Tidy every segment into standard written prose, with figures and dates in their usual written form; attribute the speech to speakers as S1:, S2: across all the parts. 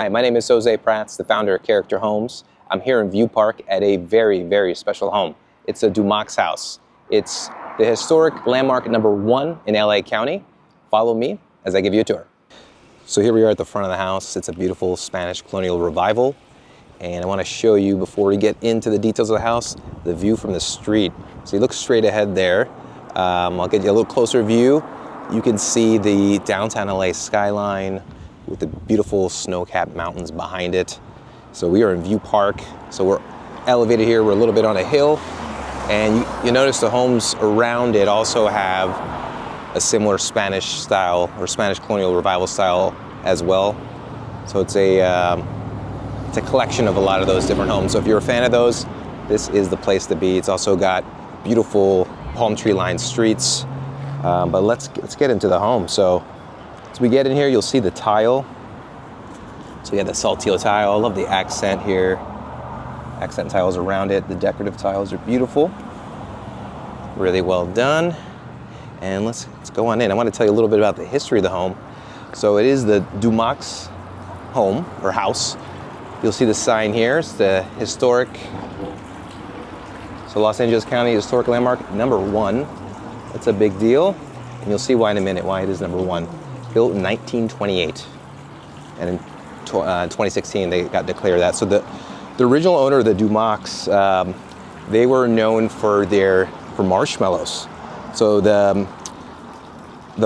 S1: Hi, my name is Jose Prats, the founder of Character Homes. I'm here in View Park at a very, very special home. It's a Doumakes House. It's the historic landmark #1 in LA County. Follow me as I give you a tour. So here we are at the front of the house. It's a beautiful Spanish colonial revival. And I want to show you, before we get into the details of the house, the view from the street. So you look straight ahead there. I'll get you a little closer view. You can see the downtown LA skyline with the beautiful snow-capped mountains behind it. So we are in View Park. So we're elevated here. We're a little bit on a hill. And you notice the homes around it also have a similar Spanish style or Spanish colonial revival style as well. So it's a collection of a lot of those different homes. So if you're a fan of those, this is the place to be. It's also got beautiful palm tree lined streets. But let's get into the home. So as we get in here, you'll see the tile. So you have the saltillo tile. I love the accent here. Accent tiles around it. The decorative tiles are beautiful. Really well done. And let's go on in. I want to tell you a little bit about the history of the home. So it is the Doumakes home or house. You'll see the sign here. It's the historic, so Los Angeles County Historic Landmark #1. That's a big deal. And you'll see why in a minute, why it is #1. Built in 1928. And in 2016, they got declared that. So the original owner of the Doumakes, they were known for marshmallows. So the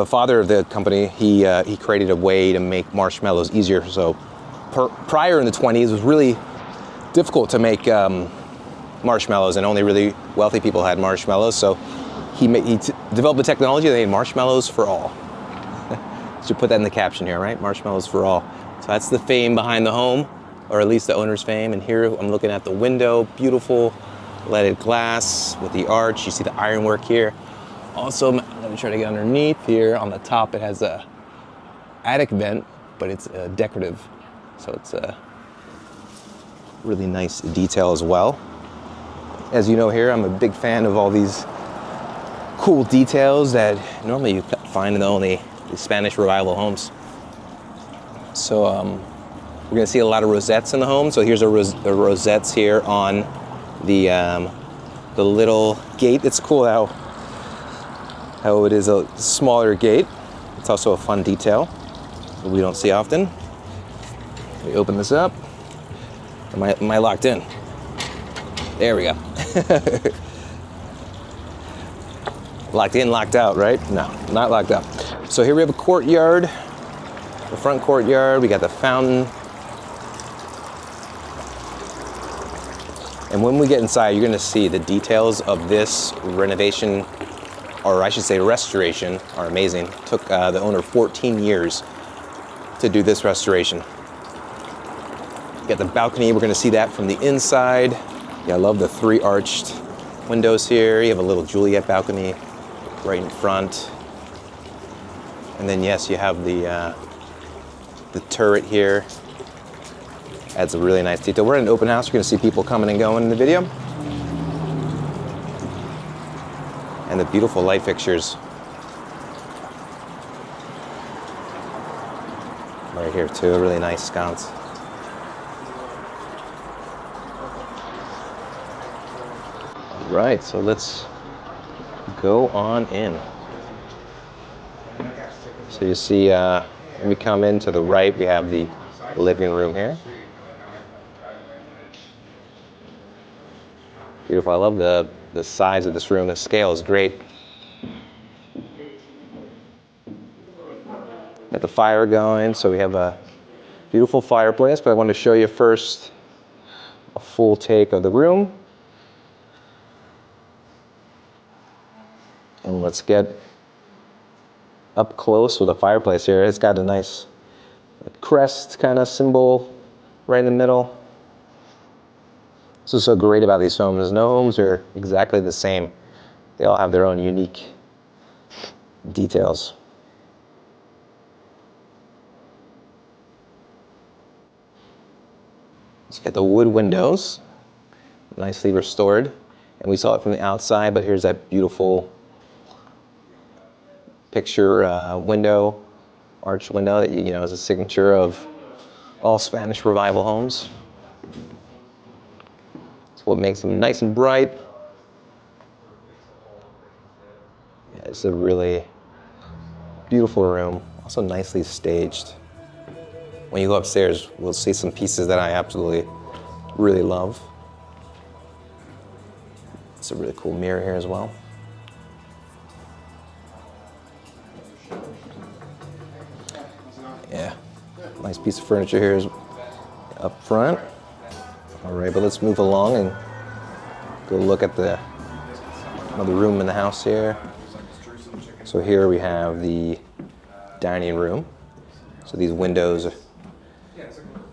S1: father of the company, he created a way to make marshmallows easier. So prior in the 20s, it was really difficult to make marshmallows, and only really wealthy people had marshmallows. So he developed the technology that made marshmallows for all. Should put that in the caption here, right? Marshmallows for all. So that's the fame behind the home, or at least the owner's fame. And here I'm looking at the window, beautiful leaded glass with the arch. You see the ironwork here. Also, I'm gonna try to get underneath here. On the top, it has a attic vent, but it's decorative. So it's a really nice detail as well. As you know here, I'm a big fan of all these cool details that normally you find in only the Spanish revival homes. So we're gonna see a lot of rosettes in the home. So here's the rosettes here on the little gate. It's cool how it is a smaller gate. It's also a fun detail that we don't see often. We open this up. Am I locked in? There we go. Locked in, locked out, right? No, not locked up. So here we have a courtyard, the front courtyard. We got the fountain. And when we get inside, you're gonna see the details of this renovation, or I should say restoration, are amazing. Took the owner 14 years to do this restoration. You got the balcony, we're gonna see that from the inside. Yeah, I love the 3 arched windows here. You have a little Juliet balcony right in front. And then yes, you have the turret here. Adds a really nice detail. We're in an open house. You're gonna see people coming and going in the video. And the beautiful light fixtures. Right here too, a really nice sconce. All right, so let's go on in. So you see, when we come in to the right, we have the living room here. Beautiful. I love the size of this room. The scale is great. Got the fire going, so we have a beautiful fireplace, but I want to show you first a full take of the room. And let's get up close with the fireplace here. It's got a nice crest kind of symbol right in the middle. This is so great about these homes. No homes are exactly the same. They all have their own unique details. Let's get the wood windows, nicely restored. And we saw it from the outside, but here's that beautiful picture window, arch window that is a signature of All Spanish Revival homes. That's what makes them nice and bright. Yeah, it's a really beautiful room. Also nicely staged. When you go upstairs, we'll see some pieces that I absolutely really love. It's a really cool mirror here as well. Yeah, nice piece of furniture here is up front. All right, but let's move along and go look at another room in the house here. So here we have the dining room. So these windows,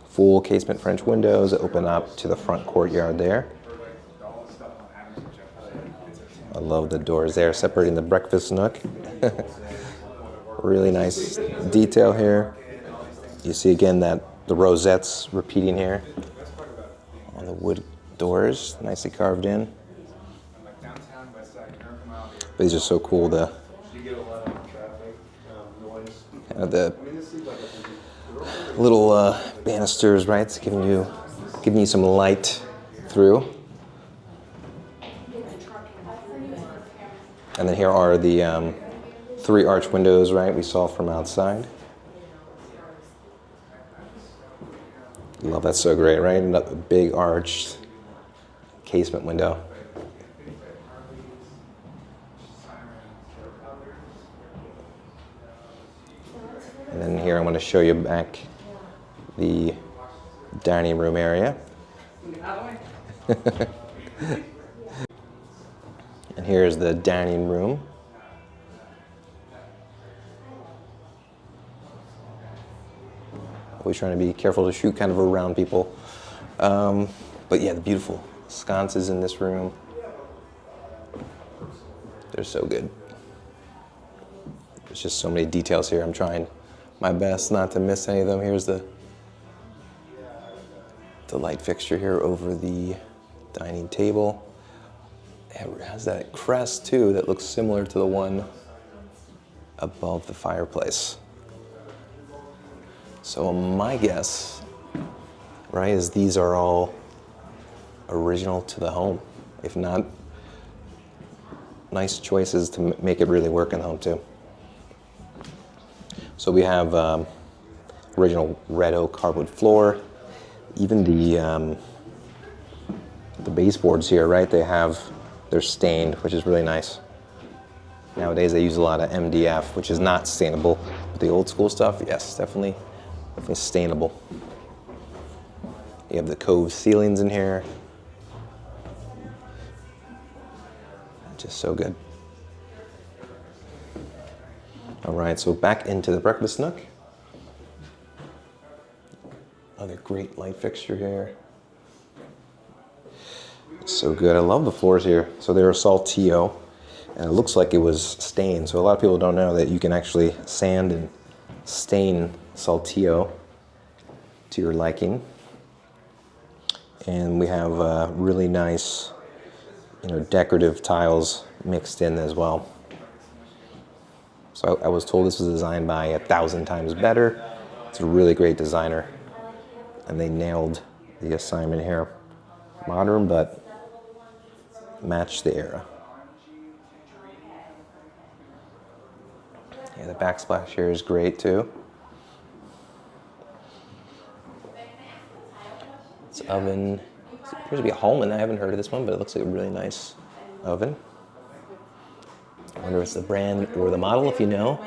S1: full casement French windows that open up to the front courtyard there. I love the doors there, separating the breakfast nook. Really nice detail here. You see again that the rosettes repeating here on the wood doors, nicely carved in. But these are so cool. The little banisters, right? It's giving you some light through. And then here are the 3 arch windows, right? We saw from outside. Love, that's so great, right? Another big arched casement window. And then here I want to show you back the dining room area. And here's the dining room. Always trying to be careful to shoot kind of around people. But yeah, the beautiful sconces in this room. They're so good. There's just so many details here. I'm trying my best not to miss any of them. Here's the light fixture here over the dining table. It has that crest too that looks similar to the one above the fireplace. So my guess, right, is these are all original to the home. If not, nice choices to make it really work in the home too. So we have original red oak hardwood floor. Even the baseboards here, right? They're stained, which is really nice. Nowadays they use a lot of MDF, which is not stainable. But the old school stuff, yes, definitely stainable. You have the cove ceilings in here. Just so good. All right, so back into the breakfast nook. Another great light fixture here. So good. I love the floors here. So they're saltillo, and it looks like it was stained. So a lot of people don't know that you can actually sand and stain saltillo to your liking. And we have really nice, decorative tiles mixed in as well. So I was told this was designed by 1,000 Times Better. It's a really great designer, and they nailed the assignment here. Modern, but match the era. Yeah, the backsplash here is great too. This oven, it appears to be a Holman. I haven't heard of this one, but it looks like a really nice oven. I wonder if it's the brand or the model. If you know,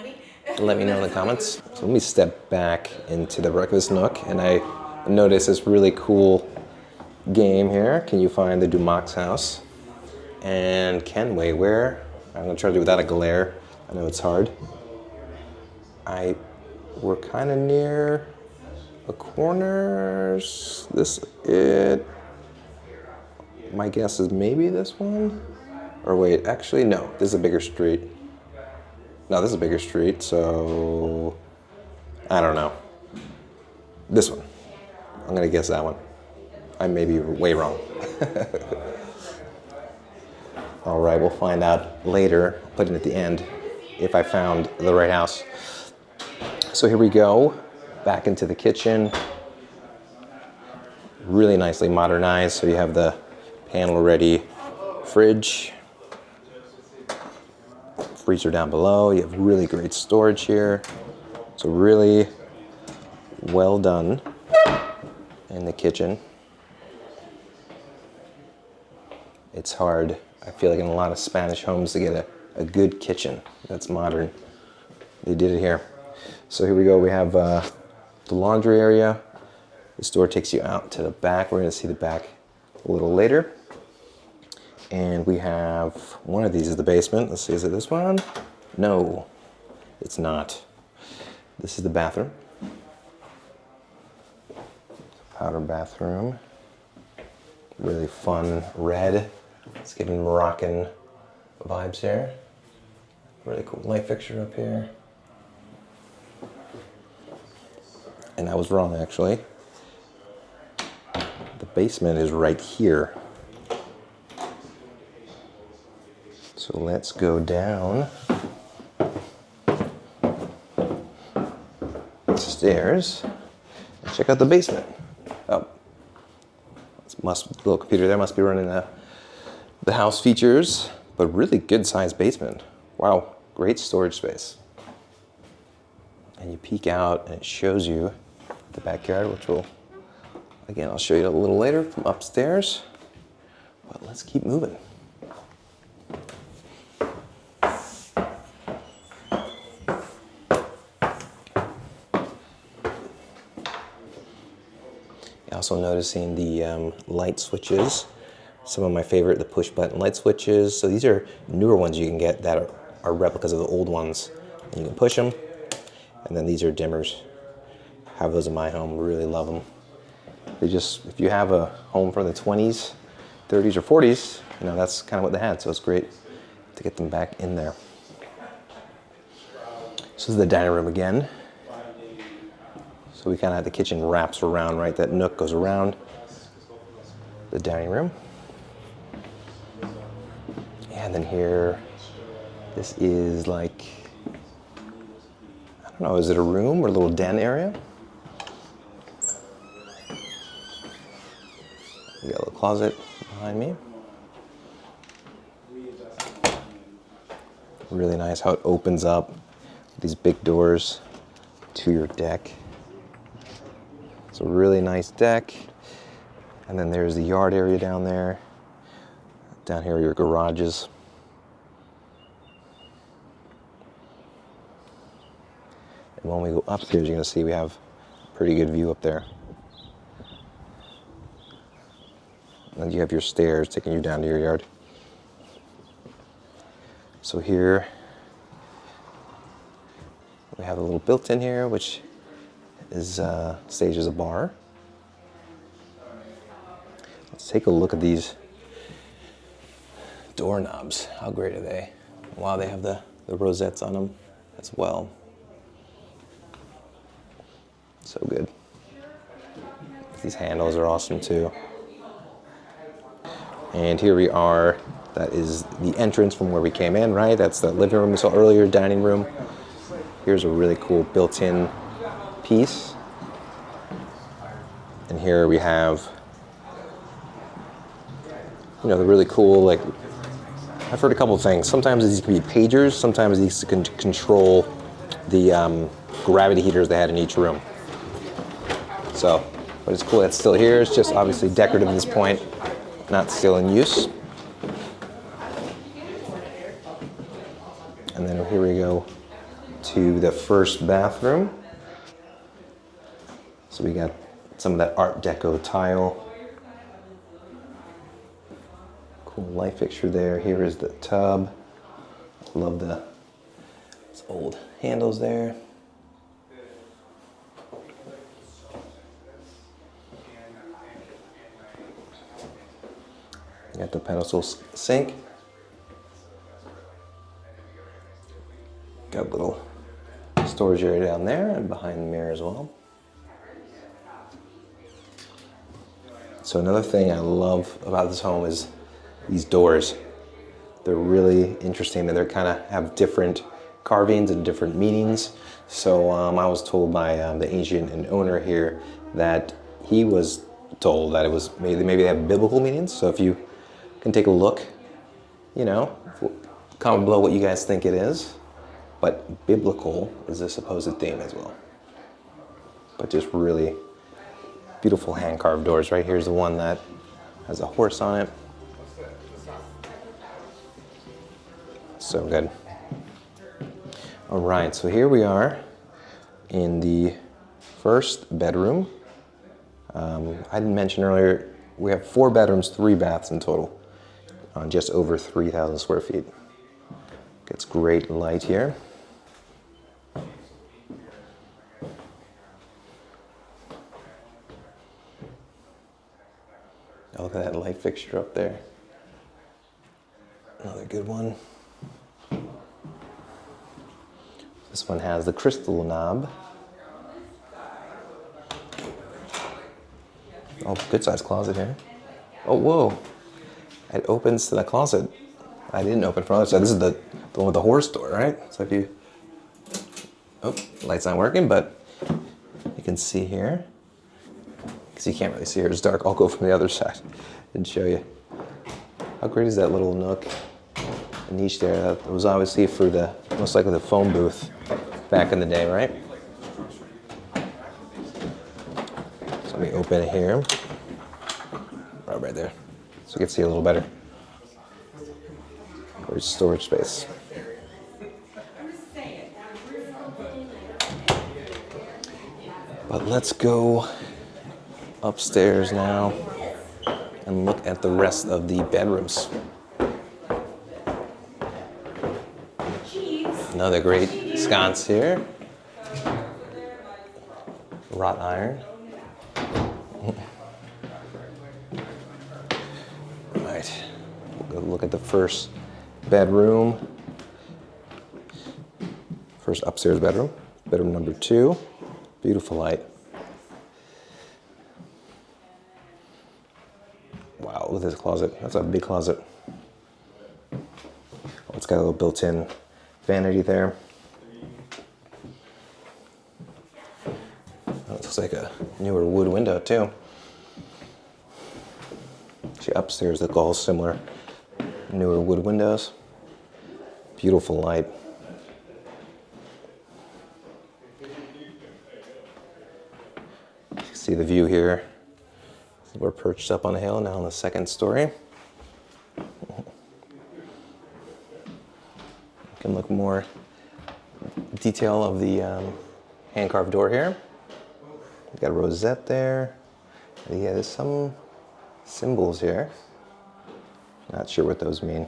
S1: let me know in the comments. So let me step back into the breakfast nook, and I noticed this really cool game here. Can you find the Doumakes House? And Kenway, where? I'm gonna try to do it without a glare. I know it's hard. We're kind of near the corners. This it. My guess is maybe this one. Or wait, actually no, this is a bigger street. No, this is a bigger street, so I don't know. This one. I'm gonna guess that one. I may be way wrong. All right, we'll find out later, put it at the end, if I found the right house. So here we go, back into the kitchen. really nicely modernized. So you have the panel ready fridge, freezer down below. You have really great storage here. So really well done in the kitchen. It's hard, I feel like, in a lot of Spanish homes to get a good kitchen that's modern. They did it here. So here we go. We have the laundry area. This door takes you out to the back. We're going to see the back a little later. And we have one of these is the basement. Let's see, is it this one? No, it's not. This is the bathroom. Powder bathroom. Really fun red. It's giving Moroccan vibes here. Really cool light fixture up here. And I was wrong, actually. The basement is right here. So let's go down stairs and check out the basement. Oh, little computer there must be running the house features, but really good sized basement. Wow, great storage space. And you peek out and it shows you the backyard, which will, again, I'll show you a little later from upstairs. But let's keep moving. Also noticing the light switches. Some of my favorite, the push button light switches. So these are newer ones you can get that are replicas of the old ones. And you can push them. And then these are dimmers. Have those in my home, really love them. They just, if you have a home from the 20s, 30s, or 40s, you know, that's kind of what they had. So it's great to get them back in there. So this is the dining room again. So we kind of have the kitchen wraps around, right? That nook goes around the dining room. And then here, this is like, I don't know, is it a room or a little den area? We got a little closet behind me. Really nice how it opens up, these big doors to your deck. It's a really nice deck. And then there's the yard area down there. Down here are your garages. And when we go upstairs, you're gonna see we have a pretty good view up there. And then you have your stairs taking you down to your yard. So here, we have a little built-in here, which is staged as a bar. Let's take a look at these doorknobs. How great are they? Wow, they have the rosettes on them as well. So good. These handles are awesome too. And here we are. That is the entrance from where we came in, right? That's the living room we saw earlier, dining room. Here's a really cool built-in piece. And here we have, you know, the really cool, like, I've heard a couple of things. Sometimes these can be pagers, sometimes these can control the gravity heaters they had in each room. So, but it's cool that's still here. It's just obviously decorative at this point, not still in use. And then here we go to the first bathroom. So we got some of that Art Deco tile. Cool light fixture there. Here is the tub. Love those old handles there. You got the pedestal sink. Got a little storage area down there and behind the mirror as well. So another thing I love about this home is these doors. They're really interesting and they're kind of have different carvings and different meanings. So I was told by the agent and owner here that he was told that it was maybe they have biblical meanings. So if you can take a look, you know, comment below what you guys think it is. But biblical is a supposed theme as well. But just really beautiful hand-carved doors. Right here's the one that has a horse on it. So good. All right, so here we are in the first bedroom. I didn't mention earlier, we have 4 bedrooms, 3 baths in total, on just over 3,000 square feet. Gets great light here. Oh, look at that light fixture up there. Another good one. This one has the crystal knob. Oh, good sized closet here. Oh, whoa. It opens to the closet. I didn't open from the other side. This is the one with the horse door, right? So if you, oh, light's not working, but you can see here. Because you can't really see here, it's dark. I'll go from the other side and show you. How great is that little nook, a niche there? That was obviously for the, most likely the phone booth back in the day, right? So let me open it here. Right there. So you can see a little better. Great storage space. But let's go upstairs now and look at the rest of the bedrooms. Another great sconce here. Wrought iron. Right. We'll go look at the first bedroom. First upstairs bedroom. Bedroom number 2. Beautiful light. Wow, look at this closet. That's a big closet. Oh, it's got a little built-in vanity there. Oh, it looks like a newer wood window too. See, upstairs look all similar. Newer wood windows. Beautiful light. You can see the view here. We're perched up on a hill now on the 2nd story. You can look more detail of the hand-carved door here. We've got a rosette there. Yeah, there's some symbols here. Not sure what those mean.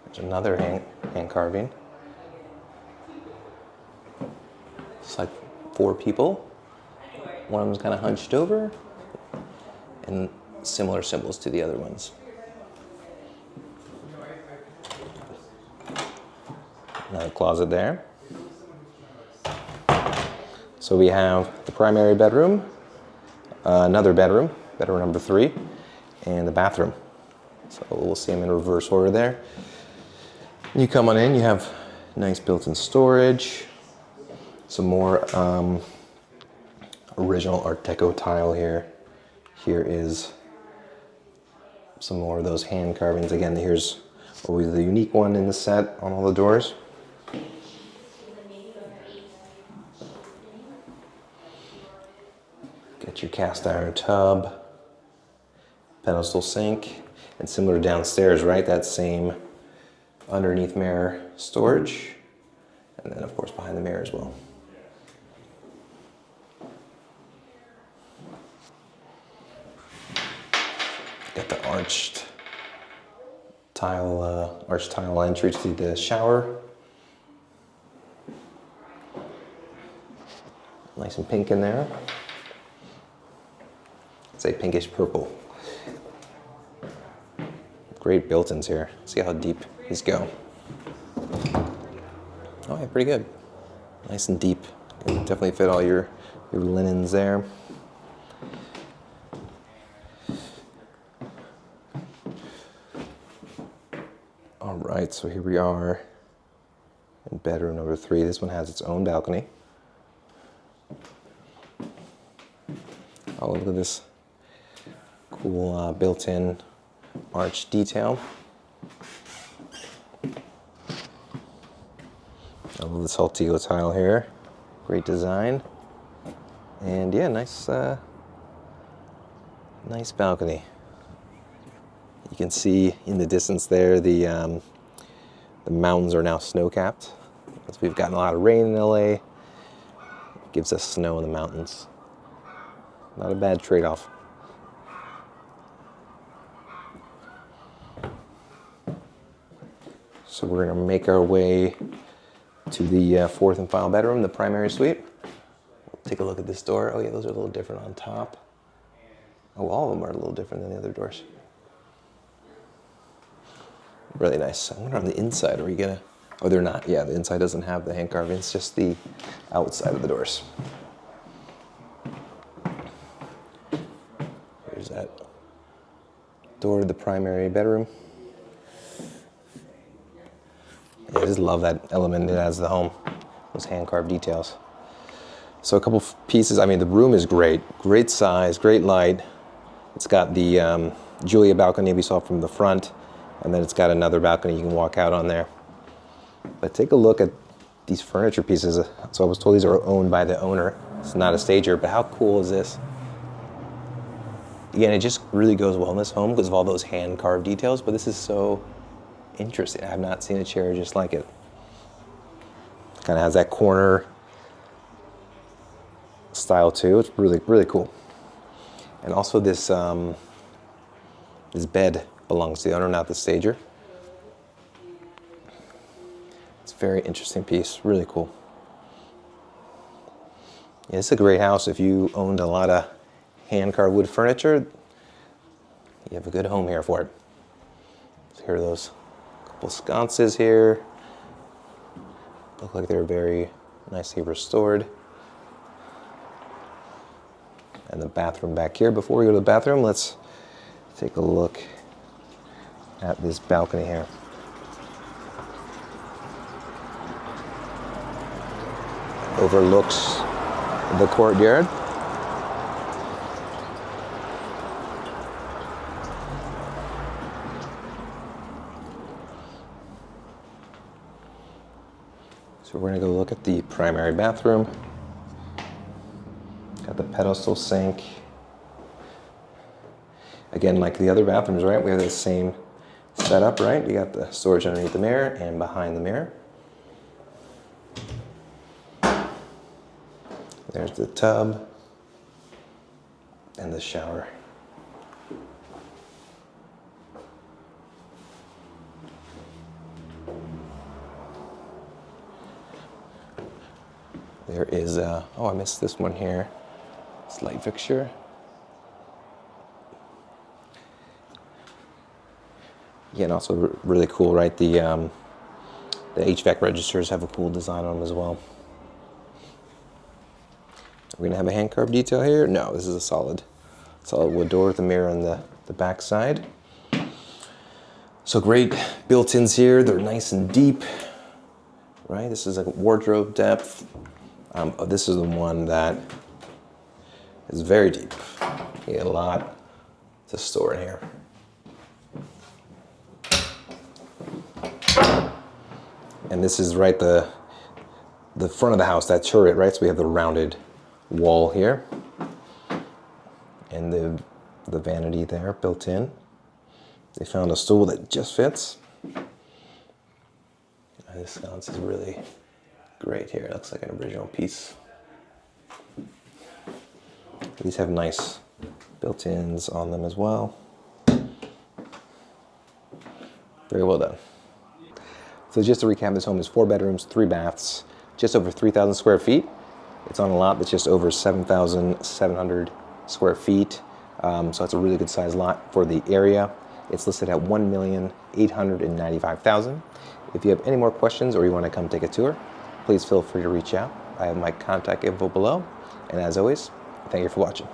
S1: There's another hand carving. It's like 4 people. One of them's kind of hunched over, and similar symbols to the other ones. Another closet there. So we have the primary bedroom, another bedroom, bedroom number 3, and the bathroom. So we'll see them in reverse order there. You come on in, you have nice built-in storage, some more original Art Deco tile here. Here is some more of those hand carvings. Again, here's always the unique one in the set on all the doors. Get your cast iron tub, pedestal sink, and similar downstairs, right? That same underneath mirror storage, and then of course behind the mirror as well. Got the arched tile entry to the shower. Nice and pink in there. It's a pinkish purple. Great built-ins here. See how deep these go. Oh yeah, pretty good. Nice and deep. Can definitely fit all your linens there. All right, so here we are And bedroom number 3, this one has its own balcony. Oh, look at this cool built-in arch detail. I love this whole teal tile here. Great design. And yeah, nice balcony. You can see in the distance there the mountains are now snow-capped. As we've gotten a lot of rain in LA, it gives us snow in the mountains. Not a bad trade-off. So we're gonna make our way to the fourth and final bedroom, the primary suite. We'll take a look at this door. Oh yeah, those are a little different on top. Oh, all of them are a little different than the other doors. Really nice. I wonder on the inside, are we gonna, oh, they're not. Yeah, the inside doesn't have the hand carving. It's just the outside of the doors. Here's that door to the primary bedroom. Yeah, I just love that element it adds to the home, those hand-carved details. So a couple pieces, I mean, the room is great. Great size, great light. It's got the Julia balcony we saw from the front, and then it's got another balcony you can walk out on there. But take a look at these furniture pieces. So I was told these are owned by the owner. It's not a stager, but how cool is this? Again, it just really goes well in this home because of all those hand-carved details, but this is so interesting. I have not seen a chair just like it. Kind of has that corner style too. It's really, really cool. And also this this bed belongs to the owner, not the stager. It's a very interesting piece, really cool. Yeah, it's a great house. If you owned a lot of hand-carved wood furniture, you have a good home here for it. So here are those couple sconces here. Look like they're very nicely restored. And the bathroom back here. Before we go to the bathroom, let's take a look at this balcony here. Overlooks the courtyard. So we're gonna go look at the primary bathroom. Got the pedestal sink. Again, like the other bathrooms, right? We have the same setup, right? You got the storage underneath the mirror and behind the mirror. There's the tub and the shower. There is oh, I missed this one here. This light fixture. Yeah, and also really cool, right? The HVAC registers have a cool design on them as well. Are we gonna have a hand carved detail here? No, this is a solid wood door with the mirror on the back side. So great built-ins here. They're nice and deep, right? This is a wardrobe depth. This is the one that is very deep. You get a lot to store in here. And this is right the front of the house, that turret, right? So we have the rounded wall here. And the vanity there built in. They found a stool that just fits. And this sconce is really great here. It looks like an original piece. These have nice built-ins on them as well. Very well done. So just to recap, this home is 4 bedrooms, 3 baths, just over 3,000 square feet. It's on a lot that's just over 7,700 square feet. So it's a really good sized lot for the area. It's listed at $1,895,000. If you have any more questions or you want to come take a tour, please feel free to reach out. I have my contact info below. And as always, thank you for watching.